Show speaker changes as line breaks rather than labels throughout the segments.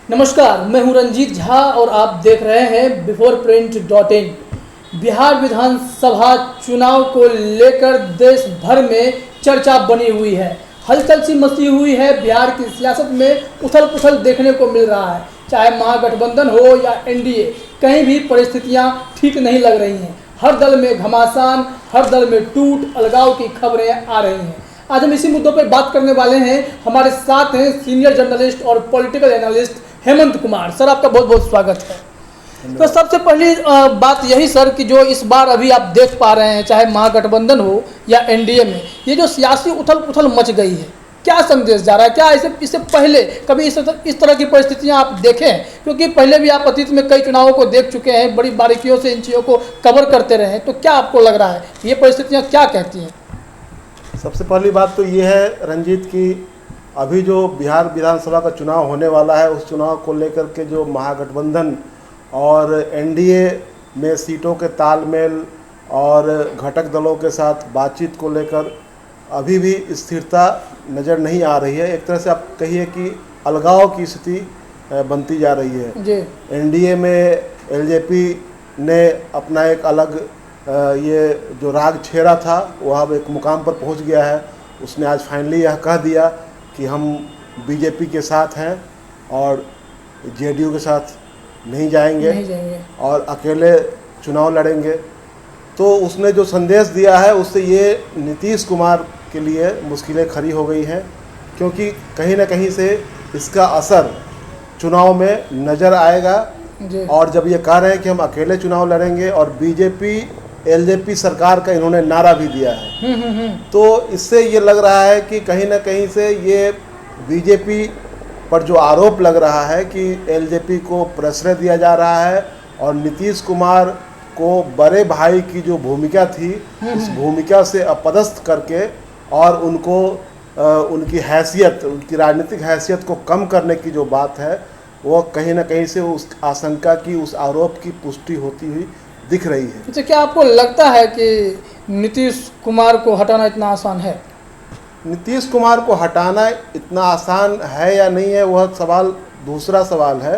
नमस्कार, मैं हूं रंजीत झा और आप देख रहे हैं बिफोरप्रिंट.इन। बिहार विधानसभा चुनाव को लेकर देश भर में चर्चा बनी हुई है, हलचल सी मची हुई है। बिहार की सियासत में उथल पुथल देखने को मिल रहा है, चाहे महागठबंधन हो या एनडीए, कहीं भी परिस्थितियां ठीक नहीं लग रही हैं। हर दल में घमासान, हर दल में टूट अलगाव की खबरें आ रही हैं। आज हम इसी मुद्दों पर बात करने वाले हैं। हमारे साथ हैं सीनियर जर्नलिस्ट और political analyst Hemant Kumar. Sir, आपका बहुत बहुत स्वागत है। तो सबसे पहली बात यही सर कि जो इस बार अभी आप देख पा रहे हैं, चाहे महागठबंधन हो या एनडीए में, ये जो सियासी उथल पुथल मच गई है, क्या संदेश जा रहा है? क्या इससे पहले कभी इस तरह की परिस्थितियां आप देखे हैं? क्योंकि पहले भी आप अतीत में कई चुनावों को देख चुके हैं, बड़ी बारीकियों से इन चीज़ों को कवर करते रहे हैं। तो क्या आपको लग रहा है ये परिस्थितियाँ क्या कहती हैं?
सबसे पहली बात तो ये है रंजीत की अभी जो बिहार विधानसभा का चुनाव होने वाला है, उस चुनाव को लेकर के जो महागठबंधन और एनडीए में सीटों के तालमेल और घटक दलों के साथ बातचीत को लेकर अभी भी स्थिरता नज़र नहीं आ रही है। एक तरह से आप कहिए कि अलगाव की स्थिति बनती जा रही है जी। एनडीए में एलजेपी ने अपना एक अलग ये जो राग छेड़ा था वह अब एक मुकाम पर पहुंच गया है। उसने आज फाइनली यह कह दिया कि हम बीजेपी के साथ हैं और जेडीयू के साथ नहीं जाएंगे और अकेले चुनाव लड़ेंगे। तो उसने जो संदेश दिया है उससे ये नीतीश कुमार के लिए मुश्किलें खड़ी हो गई हैं, क्योंकि कहीं ना कहीं से इसका असर चुनाव में नज़र आएगा। और जब ये कह रहे हैं कि हम अकेले चुनाव लड़ेंगे और बीजेपी एलजेपी सरकार का इन्होंने नारा भी दिया है, तो इससे ये लग रहा है कि कहीं ना कहीं से ये बीजेपी पर जो आरोप लग रहा है कि एलजेपी को प्रश्रय दिया जा रहा है और नीतीश कुमार को बड़े भाई की जो भूमिका थी उस भूमिका से अपदस्थ करके और उनको उनकी हैसियत, उनकी राजनीतिक हैसियत को कम करने की जो बात है वो कहीं ना कहीं से उस आशंका की, उस आरोप की पुष्टि होती हुई दिख रही है।
अच्छा, क्या आपको लगता है कि नीतीश कुमार को हटाना इतना आसान है?
नीतीश कुमार को हटाना इतना आसान है या नहीं है वह सवाल दूसरा सवाल है,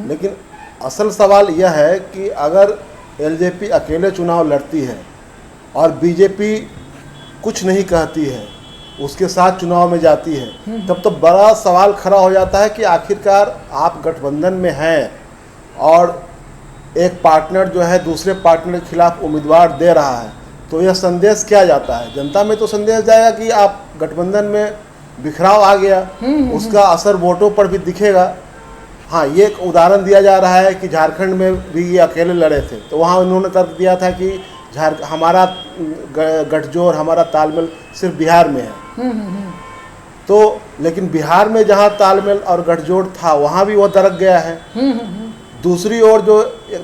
लेकिन असल सवाल यह है कि अगर एलजेपी अकेले चुनाव लड़ती है और बीजेपी कुछ नहीं कहती है, उसके साथ चुनाव में जाती है, तब तो बड़ा सवाल खड़ा हो जाता है कि आखिरकार आप गठबंधन में हैं और एक पार्टनर जो है दूसरे पार्टनर के खिलाफ उम्मीदवार दे रहा है, तो यह संदेश क्या जाता है? जनता में तो संदेश जाएगा कि आप गठबंधन में बिखराव आ गया, उसका असर वोटों पर भी दिखेगा। हाँ, ये एक उदाहरण दिया जा रहा है कि झारखंड में भी ये अकेले लड़े थे, तो वहाँ उन्होंने तर्क दिया था कि हमारा गठजोड़, हमारा तालमेल सिर्फ बिहार में है। तो लेकिन बिहार में जहाँ तालमेल और गठजोड़ था वहाँ भी वो दरक गया है। दूसरी ओर जो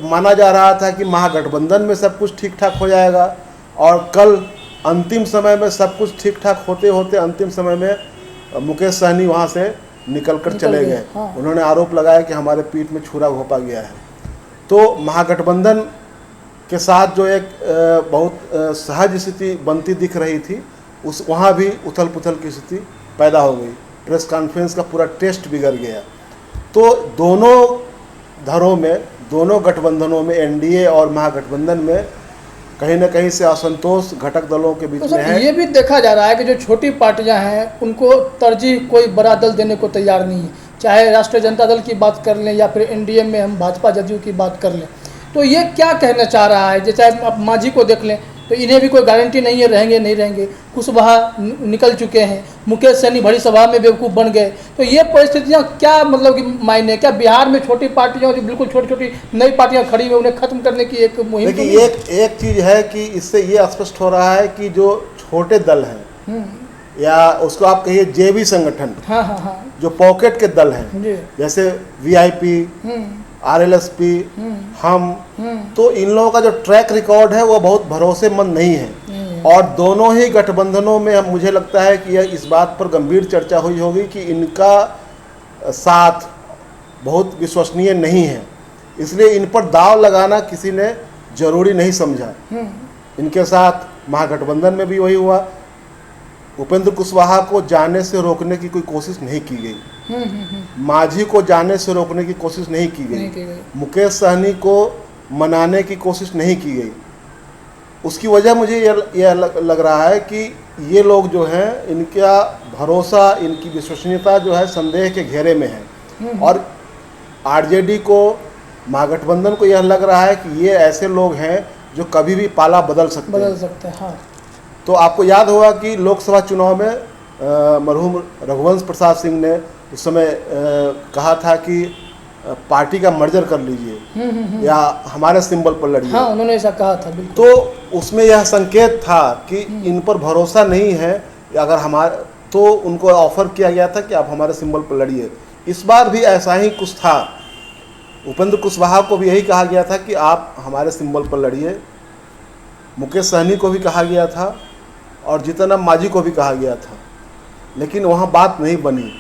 माना जा रहा था कि महागठबंधन में सब कुछ ठीक ठाक हो जाएगा और कल अंतिम समय में सब कुछ ठीक ठाक होते होते अंतिम समय में मुकेश सहनी वहाँ से निकल कर चले गए। हाँ। उन्होंने आरोप लगाया कि हमारे पीठ में छुरा घोंपा गया है। तो महागठबंधन के साथ जो एक बहुत सहज स्थिति बनती दिख रही थी, उस वहाँ भी उथल पुथल की स्थिति पैदा हो गई। प्रेस कॉन्फ्रेंस का पूरा टेस्ट बिगड़ गया। तो दोनों धरों में, दोनों गठबंधनों में, एनडीए और महागठबंधन में कहीं ना कहीं से असंतोष घटक दलों के बीच में है।
ये भी देखा जा रहा है कि जो छोटी पार्टियां हैं उनको तरजीह कोई बड़ा दल देने को तैयार नहीं है, चाहे राष्ट्रीय जनता दल की बात कर लें या फिर एनडीए में हम भाजपा जदयू की बात कर लें। तो ये क्या कहना चाह रहा है? जैसे आप मांझी को देख लें तो इन्हें भी कोई गारंटी नहीं है रहेंगे नहीं रहेंगे, कुशवाहा निकल चुके हैं, मुकेश सहनी बड़ी सभा में बेवकूफ़ बन गए। तो ये परिस्थितियाँ क्या मतलब कि मायने, क्या बिहार में छोटी पार्टियाँ जो बिल्कुल छोटी छोटी नई पार्टियाँ खड़ी हुई उन्हें खत्म करने की एक मुहिम?
देखिए, एक चीज़ है कि इससे ये स्पष्ट हो रहा है कि जो छोटे दल हैं या उसको आप कहिए जेबी संगठन, हाँ, जो पॉकेट के दल हैं, जैसे वीआईपी, आरएलएसपी, हम, तो इन लोगों का जो ट्रैक रिकॉर्ड है वो बहुत भरोसेमंद नहीं है। और दोनों ही गठबंधनों में मुझे लगता है कि यह इस बात पर गंभीर चर्चा हुई होगी कि इनका साथ बहुत विश्वसनीय नहीं है, इसलिए इन पर दाव लगाना किसी ने जरूरी नहीं समझा। इनके साथ महागठबंधन में भी वही हुआ। उपेंद्र कुशवाहा को जाने से रोकने की कोई कोशिश नहीं की गई, मांझी को जाने से रोकने की कोशिश नहीं की गई, मुकेश सहनी को मनाने की कोशिश नहीं की गई। उसकी वजह मुझे यह लग रहा है कि ये लोग जो हैं, इनका भरोसा, इनकी विश्वसनीयता जो है संदेह के घेरे में है। और आरजेडी को, महागठबंधन को यह लग रहा है कि ये ऐसे लोग हैं जो कभी भी पाला बदल सकते हैं।
हाँ।
तो आपको याद होगा कि लोकसभा चुनाव में मरहूम रघुवंश प्रसाद सिंह ने उस समय कहा था कि पार्टी का मर्जर कर लीजिए या हमारे सिंबल पर लड़िए।
हाँ, उन्होंने ऐसा कहा था।
तो उसमें यह संकेत था कि इन पर भरोसा नहीं है, अगर हमारे, तो उनको ऑफर किया गया था कि आप हमारे सिंबल पर लड़िए। इस बार भी ऐसा ही कुछ था, उपेंद्र कुशवाहा को भी यही कहा गया था कि आप हमारे सिंबल पर लड़िए, मुकेश सहनी को भी कहा गया था और जीतन राम मांझी को भी कहा गया था, लेकिन वहाँ बात नहीं बनी।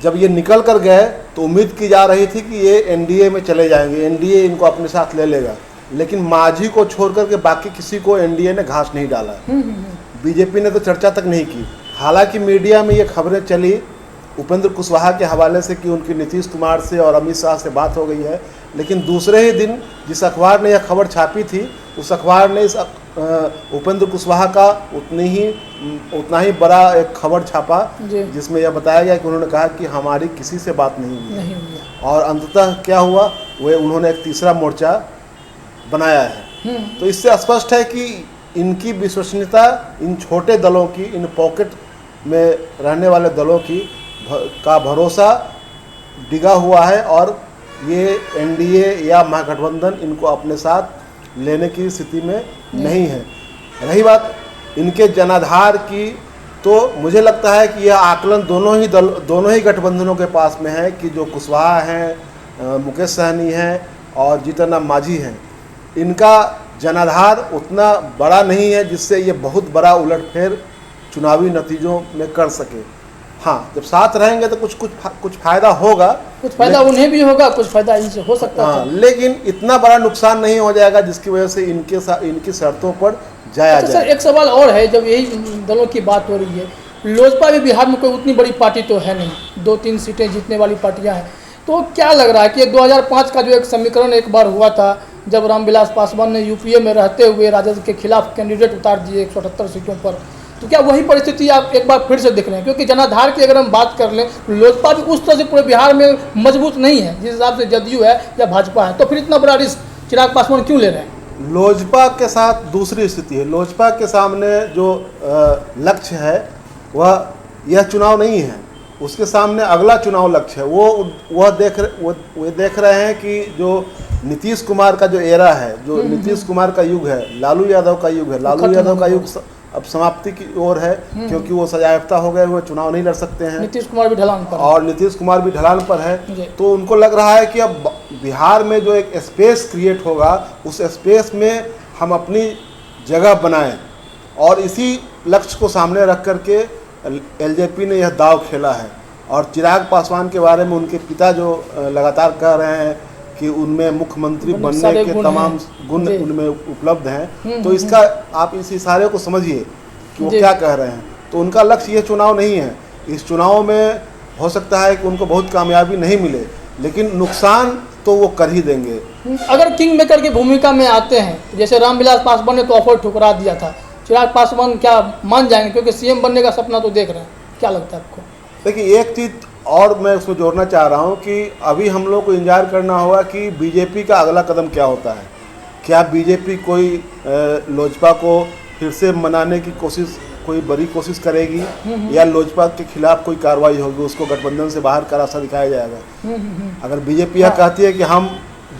जब ये निकल कर गए तो उम्मीद की जा रही थी कि ये एनडीए में चले जाएंगे, एनडीए इनको अपने साथ ले लेगा, लेकिन मांझी को छोड़ कर के बाकी किसी को एनडीए ने घास नहीं डाला। बीजेपी ने तो चर्चा तक नहीं की। हालांकि मीडिया में ये खबरें चली उपेंद्र कुशवाहा के हवाले से कि उनकी नीतीश कुमार से और अमित शाह से बात हो गई है, लेकिन दूसरे ही दिन जिस अखबार ने यह खबर छापी थी, उस अखबार ने इस उपेंद्र कुशवाहा का उतना ही बड़ा एक खबर छापा, जिसमें यह बताया गया कि उन्होंने कहा कि हमारी किसी से बात नहीं हुई। और अंततः क्या हुआ, वे उन्होंने एक तीसरा मोर्चा बनाया है। तो इससे स्पष्ट है कि इनकी विश्वसनीयता इन छोटे दलों की, इन पॉकेट में रहने वाले दलों की का भरोसा डिगा हुआ है और ये एनडीए या महागठबंधन इनको अपने साथ लेने की स्थिति में नहीं है। रही बात इनके जनाधार की, तो मुझे लगता है कि यह आकलन दोनों ही गठबंधनों के पास में है कि जो कुशवाहा हैं, मुकेश सहनी हैं और जीतन राम मांझी हैं, इनका जनाधार उतना बड़ा नहीं है जिससे ये बहुत बड़ा उलटफेर चुनावी नतीजों में कर सके। हाँ, जब साथ रहेंगे तो कुछ फायदा होगा,
कुछ फायदा उन्हें भी होगा, कुछ फायदा इनसे हो सकता है।
लेकिन इतना बड़ा नुकसान नहीं हो जाएगा जिसकी वजह से इनकी शर्तों पर जाया जाए।
सर, एक सवाल और है, जब यही दलों की बात हो रही है, लोजपा भी बिहार में कोई उतनी बड़ी पार्टी तो है नहीं, 2-3 सीटें जीतने वाली पार्टियां हैं। तो क्या लग रहा है कि 2005 का जो एक समीकरण एक बार हुआ था, जब रामविलास पासवान ने यूपीए में रहते हुए राजद के खिलाफ कैंडिडेट उतार दिए 178 सीटों पर, तो क्या वही परिस्थिति आप एक बार फिर से देख रहे हैं? क्योंकि जनाधार की अगर हम बात कर लें, लोजपा भी उस तरह से पूरे बिहार में मजबूत नहीं है जिस हिसाब से जदयू है या भाजपा है, तो फिर इतना बड़ा रिस्क चिराग पासवान क्यों ले रहे हैं?
लोजपा के साथ दूसरी स्थिति है। लोजपा के सामने जो लक्ष्य है वह यह चुनाव नहीं है, उसके सामने अगला चुनाव लक्ष्य है। वो देख रहे हैं कि जो नीतीश कुमार का जो एरा है, जो नीतीश कुमार का युग है, लालू यादव का युग है, लालू यादव का युग अब समाप्ति की ओर है, क्योंकि वो सजायाफ्ता हो गए, वो चुनाव नहीं लड़ सकते हैं।
नीतीश कुमार भी ढलान पर,
और नीतीश कुमार भी ढलान पर है। तो उनको लग रहा है कि अब बिहार में जो एक स्पेस क्रिएट होगा, उस स्पेस में हम अपनी जगह बनाएं, और इसी लक्ष्य को सामने रख करके एलजेपी ने यह दाव खेला है। और चिराग पासवान के बारे में उनके पिता जो लगातार कह रहे हैं कि उनमें मुख्यमंत्री बनने के तमाम गुण उनमें उपलब्ध हैं, तो इसका आप इस इशारे को समझिए कि वो क्या कह रहे हैं। तो उनका लक्ष्य ये चुनाव नहीं है। इस चुनाव में हो सकता है कि उनको बहुत कामयाबी नहीं मिले, लेकिन नुकसान तो वो कर ही देंगे।
अगर किंग मेकर की भूमिका में आते हैं, जैसे रामविलास पासवान ने तो ऑफर ठुकरा दिया था, चिराग पासवान क्या मान जाएंगे? क्योंकि सीएम बनने का सपना तो देख रहे हैं। क्या लगता है आपको?
देखिए, एक चीज़ और मैं उसमें जोड़ना चाह रहा हूँ कि अभी हम लोग को इंतजार करना होगा कि बीजेपी का अगला कदम क्या होता है। क्या बीजेपी कोई लोजपा को फिर से मनाने की कोई बड़ी कोशिश करेगी, या लोजपा के खिलाफ कोई कार्रवाई होगी, उसको गठबंधन से बाहर का रास्ता दिखाया जाएगा? अगर बीजेपी यह कहती है कि हम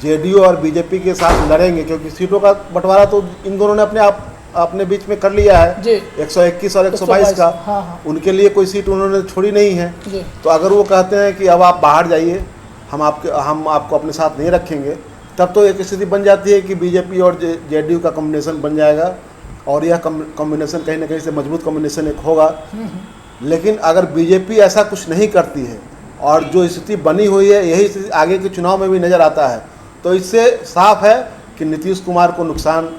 जेडीयू और बीजेपी के साथ लड़ेंगे, क्योंकि सीटों का बंटवारा तो इन दोनों ने अपने बीच में कर लिया है, 121 और 122 का। उनके लिए कोई सीट उन्होंने छोड़ी नहीं है। तो अगर वो कहते हैं कि अब आप बाहर जाइए, हम आपको अपने साथ नहीं रखेंगे, तब तो एक स्थिति बन जाती है कि बीजेपी और जेडीयू का कॉम्बिनेशन बन जाएगा, और यह कॉम्बिनेशन कहीं ना कहीं से मजबूत कॉम्बिनेशन एक होगा। लेकिन अगर बीजेपी ऐसा कुछ नहीं करती है, और जो स्थिति बनी हुई है यही स्थिति आगे के चुनाव में भी नज़र आता है, तो इससे साफ है कि नीतीश कुमार को नुकसान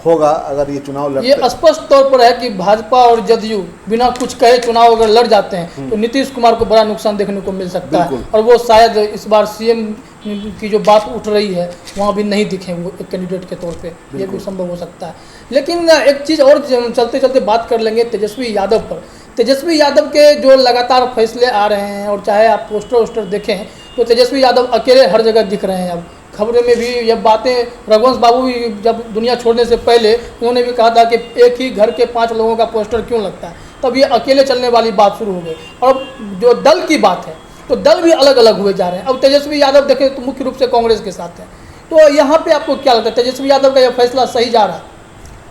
होगा अगर ये चुनाव
ये स्पष्ट तौर पर है कि भाजपा और जदयू बिना कुछ कहे चुनाव अगर लड़ जाते हैं तो नीतीश कुमार को बड़ा नुकसान देखने को मिल सकता है, और वो शायद इस बार सीएम की जो बात उठ रही है वहाँ भी नहीं दिखे वो एक कैंडिडेट के तौर पे, ये भी संभव हो सकता है। लेकिन एक चीज़ और चलते चलते बात कर लेंगे तेजस्वी यादव पर। तेजस्वी यादव के जो लगातार फैसले आ रहे हैं, और चाहे आप पोस्टर वोस्टर देखें तो तेजस्वी यादव अकेले हर जगह दिख रहे हैं। अब खबरों में भी ये बातें, रघुवंश बाबू भी जब दुनिया छोड़ने से पहले उन्होंने भी कहा था कि एक ही घर के 5 लोगों का पोस्टर क्यों लगता है, तब ये अकेले चलने वाली बात शुरू हो गई। और जो दल की बात है तो दल भी अलग अलग हुए जा रहे हैं। अब तेजस्वी यादव देखें तो मुख्य रूप से कांग्रेस के साथ है, तो यहाँ पे आपको क्या लगता है तेजस्वी यादव का यह फैसला सही जा रहा है?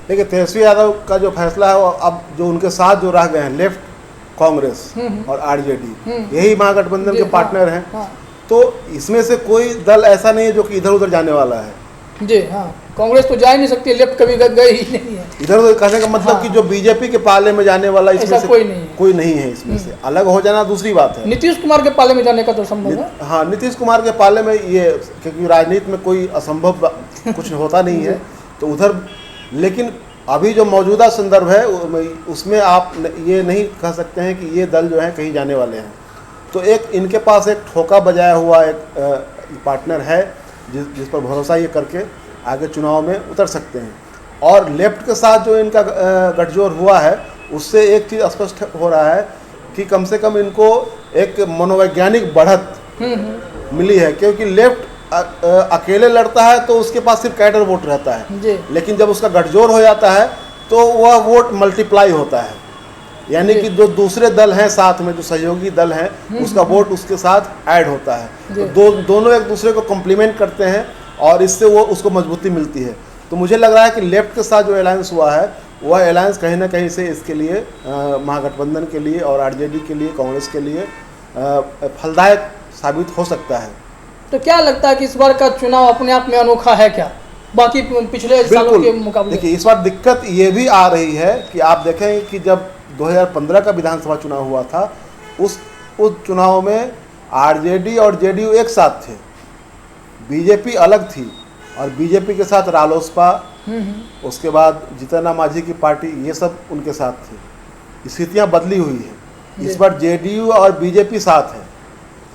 देखिए, तेजस्वी यादव का जो फैसला है वो अब जो उनके साथ जो रह गए हैं लेफ्ट कांग्रेस और आरजेडी, यही महागठबंधन के पार्टनर हैं। तो इसमें से कोई दल ऐसा नहीं है जो कि इधर उधर जाने वाला है।
जी हाँ, कांग्रेस तो जा ही नहीं सकती, लेफ्ट कभी गई ही नहीं है
इधर उधर। कहने का मतलब कि जो बीजेपी के पाले में जाने वाला इसमें से कोई नहीं है। इसमें से अलग हो जाना दूसरी बात है।
नीतीश कुमार के पाले में जाने का तो संभव है।
हाँ, नीतीश कुमार के पाले में ये, क्योंकि राजनीति में कोई असंभव कुछ होता नहीं है, तो उधर। लेकिन अभी जो मौजूदा संदर्भ है उसमें आप ये नहीं कह सकते हैं कि ये दल जो है कहीं जाने वाले हैं। तो एक इनके पास एक ठोका बजाया हुआ एक पार्टनर है जिस पर भरोसा ये करके आगे चुनाव में उतर सकते हैं। और लेफ्ट के साथ जो इनका गठजोड़ हुआ है उससे एक चीज़ स्पष्ट हो रहा है कि कम से कम इनको एक मनोवैज्ञानिक बढ़त मिली है, क्योंकि लेफ्ट अकेले लड़ता है तो उसके पास सिर्फ कैडर वोट रहता है, लेकिन जब उसका गठजोड़ हो जाता है तो वह वोट मल्टीप्लाई होता है, यानी कि जो दूसरे दल हैं साथ में, जो सहयोगी दल हैं, उसका वोट उसके साथ ऐड होता है। तो दोनों एक दूसरे को कॉम्प्लीमेंट करते हैं और इससे वो उसको मजबूती मिलती है। तो मुझे लग रहा है कि लेफ्ट के साथ जो अलायंस हुआ है वह अलायंस कहीं ना कहीं से इसके लिए महागठबंधन के लिए और आरजेडी के लिए, कांग्रेस के लिए फलदायक साबित हो सकता है।
तो क्या लगता है कि इस बार का चुनाव अपने आप में अनोखा है क्या बाकी पिछले सालों के मुकाबले?
देखिए, इस बार दिक्कत ये भी आ रही है कि आप देखें कि जब 2015 का विधानसभा चुनाव हुआ था उस चुनाव में आरजेडी और जेडीयू एक साथ थे, बीजेपी अलग थी, और बीजेपी के साथ रालोसपा, उसके बाद जीतन राम मांझी की पार्टी, ये सब उनके साथ थी। स्थितियाँ बदली हुई है। इस बार जेडीयू और बीजेपी साथ है,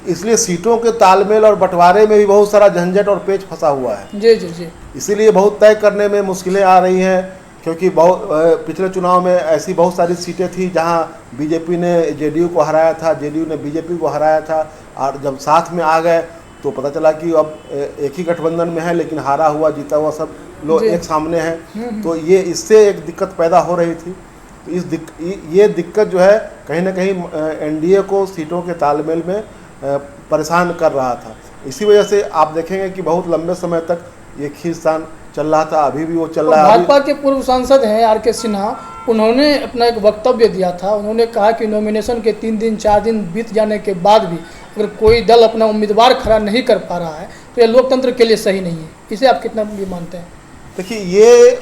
इसलिए सीटों के तालमेल और बंटवारे में भी बहुत सारा झंझट और पेच फंसा हुआ है।
जी।
इसीलिए बहुत तय करने में मुश्किलें आ रही हैं, क्योंकि पिछले चुनाव में ऐसी बहुत सारी सीटें थी जहां बीजेपी ने जेडीयू को हराया था, जेडीयू ने बीजेपी को हराया था, और जब साथ में आ गए तो पता चला कि अब एक ही गठबंधन में है, लेकिन हारा हुआ जीता हुआ सब लोग एक सामने हैं। तो ये इससे एक दिक्कत पैदा हो रही थी। तो ये दिक्कत जो है कहीं ना कहीं एनडीए को सीटों के तालमेल में परेशान कर रहा था। इसी वजह से आप देखेंगे कि बहुत लंबे समय तक ये खींचतान चल रहा था, अभी भी वो चल रहा है।
भाजपा के पूर्व सांसद हैं आर.के. सिन्हा, उन्होंने अपना एक वक्तव्य दिया था। उन्होंने कहा कि नॉमिनेशन के 3 दिन 4 दिन बीत जाने के बाद भी अगर कोई दल अपना उम्मीदवार खड़ा नहीं कर पा रहा है तो यह लोकतंत्र के लिए सही नहीं है। इसे आप कितना भी मानते हैं?
देखिए, ये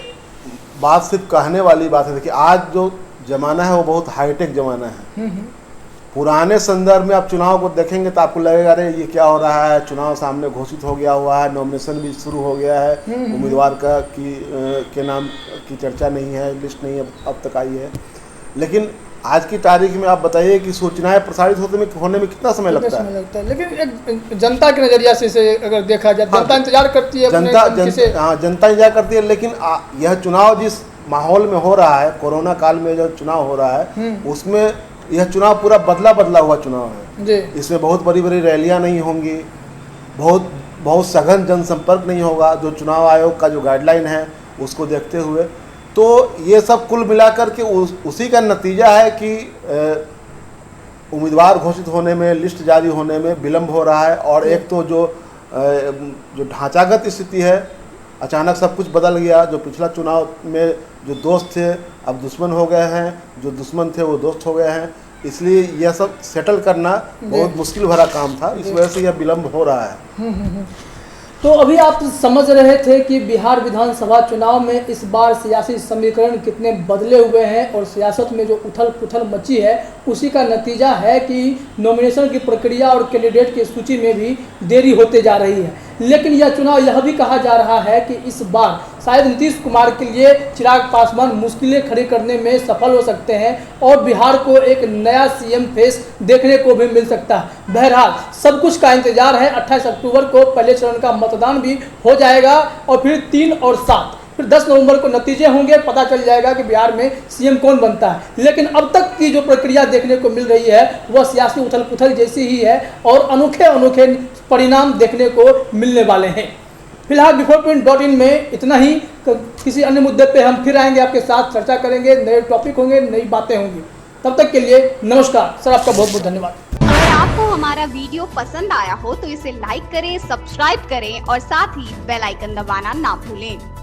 बात सिर्फ कहने वाली बात है। देखिए, आज जो ज़माना है वो बहुत हाईटेक ज़माना है। पुराने संदर्भ में आप चुनाव को देखेंगे तो आपको लगेगा अरे ये क्या हो रहा है, चुनाव सामने घोषित हो गया हुआ है, नॉमिनेशन भी शुरू हो गया है, उम्मीदवार के नाम की चर्चा नहीं है, लिस्ट नहीं अब तक आई है। लेकिन आज की तारीख में आप बताइए कि सूचनाएं प्रसारित होने में कितना समय लगता है।
लेकिन एक जनता के नज़रिया से इसे अगर देखा जाए, जनता इंतजार करती है,
जनता इंतजार करती है। लेकिन यह चुनाव जिस माहौल में हो रहा है, कोरोना काल में जो चुनाव हो रहा है, उसमें यह चुनाव पूरा बदला हुआ चुनाव है। इसमें बहुत बड़ी रैलियां नहीं होंगी, बहुत सघन जनसंपर्क नहीं होगा, जो चुनाव आयोग का जो गाइडलाइन है उसको देखते हुए। तो ये सब कुल मिलाकर के उसी का नतीजा है कि उम्मीदवार घोषित होने में, लिस्ट जारी होने में विलम्ब हो रहा है। और एक तो जो ढांचागत स्थिति है, अचानक सब कुछ बदल गया। जो पिछला चुनाव में जो दोस्त थे अब दुश्मन हो गए हैं, जो दुश्मन थे वो दोस्त हो गए हैं, इसलिए यह सब सेटल करना बहुत मुश्किल भरा काम था। इस वजह से यह विलम्ब हो रहा है।
तो अभी आप समझ रहे थे कि बिहार विधानसभा चुनाव में इस बार सियासी समीकरण कितने बदले हुए हैं और सियासत में जो उथल पुथल मची है उसी का नतीजा है कि नॉमिनेशन की प्रक्रिया और कैंडिडेट की सूची में भी देरी होते जा रही है। लेकिन यह चुनाव यह भी कहा जा रहा है कि इस बार शायद नीतीश कुमार के लिए चिराग पासवान मुश्किलें खड़ी करने में सफल हो सकते हैं और बिहार को एक नया सीएम फेस देखने को भी मिल सकता है। बहरहाल सब कुछ का इंतजार है। 28 अक्टूबर को पहले चरण का मतदान भी हो जाएगा और फिर 3 और 7 फिर 10 नवंबर को नतीजे होंगे, पता चल जाएगा कि बिहार में सीएम कौन बनता है। लेकिन अब तक की जो प्रक्रिया देखने को मिल रही है वह सियासी उथल पुथल जैसी ही है और अनोखे अनोखे परिणाम देखने को मिलने वाले हैं। फिलहाल BeforePrint.in में इतना ही। किसी अन्य मुद्दे पे हम फिर आएंगे, आपके साथ चर्चा करेंगे, नए टॉपिक होंगे, नई बातें होंगी। तब तक के लिए नमस्कार सर, आपका बहुत बहुत धन्यवाद।
अगर आपको हमारा वीडियो पसंद आया हो तो इसे लाइक करें, सब्सक्राइब करें और साथ ही बेल आइकन दबाना ना भूलें।